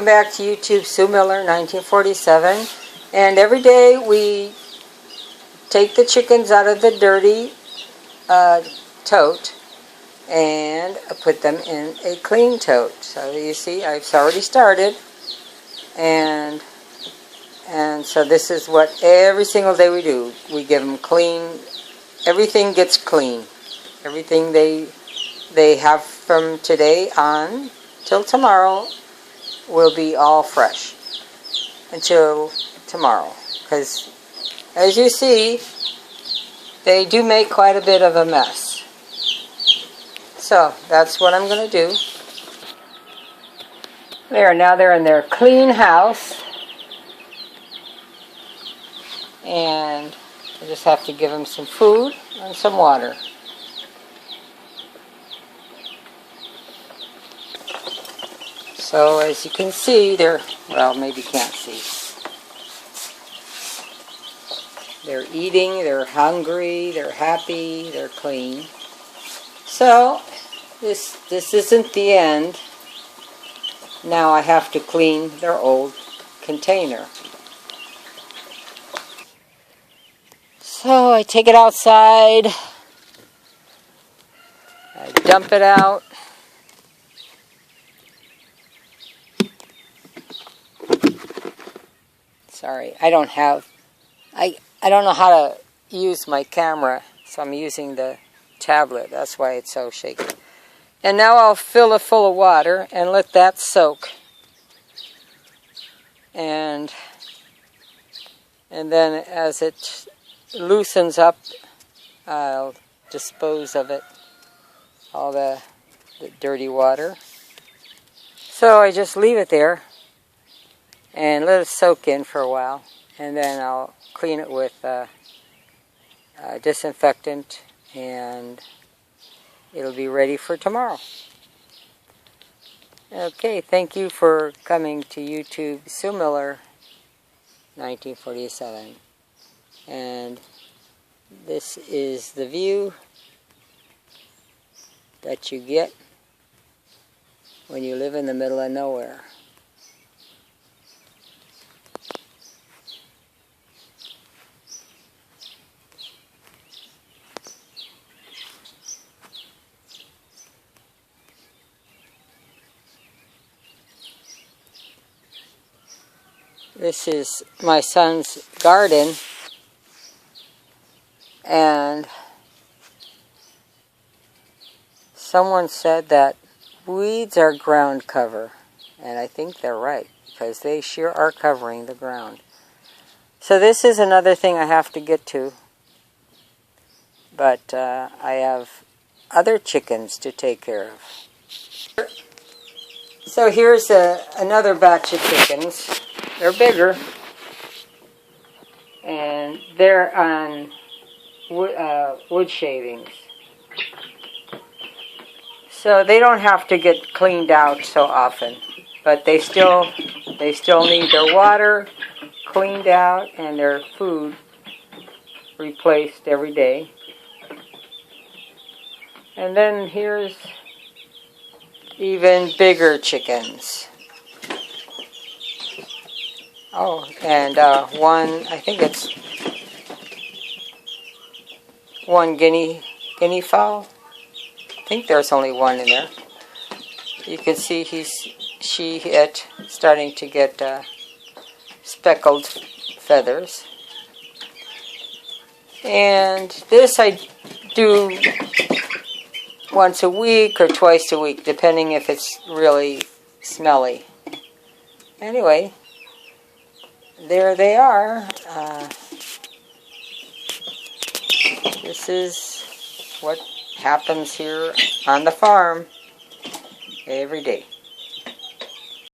Back to YouTube, Sue Miller, 1947. And every day we take the chickens out of the dirty tote and put them in a clean tote. So you see, I've already started. And so this is what every single day we do. We give them clean. Everything gets clean. Everything they have from today on till tomorrow will be all fresh until tomorrow. Because as you see, they do make quite a bit of a mess. So that's what I'm going to do. Now they're in their clean house. And I just have to give them some food and some water. So as you can see, well, maybe you can't see. They're eating, they're hungry, they're happy, they're clean. So this isn't the end. Now I have to clean their old container. So I take it outside, I dump it out. Sorry, I don't know how to use my camera, so I'm using the tablet. That's why it's so shaky. And now I'll fill it full of water and let that soak. And then as it loosens up, I'll dispose of it, all the dirty water. So I just leave it there and let it soak in for a while, and then I'll clean it with disinfectant, and it'll be ready for tomorrow. Okay, thank you for coming to YouTube, Sue Miller, 1947. And this is the view that you get when you live in the middle of nowhere. This is my son's garden, and someone said that weeds are ground cover, and I think they're right, because they sure are covering the ground. So this is another thing I have to get to, but I have other chickens to take care of. So here's another batch of chickens. They're bigger, and they're on wood shavings. So they don't have to get cleaned out so often, but they still need their water cleaned out and their food replaced every day. And then here's even bigger chickens. Oh, and one, I think it's one guinea fowl. I think there's only one in there. You can see it starting to get speckled feathers. And this I do once a week or twice a week, depending if it's really smelly. Anyway, there they are. This is what happens here on the farm every day.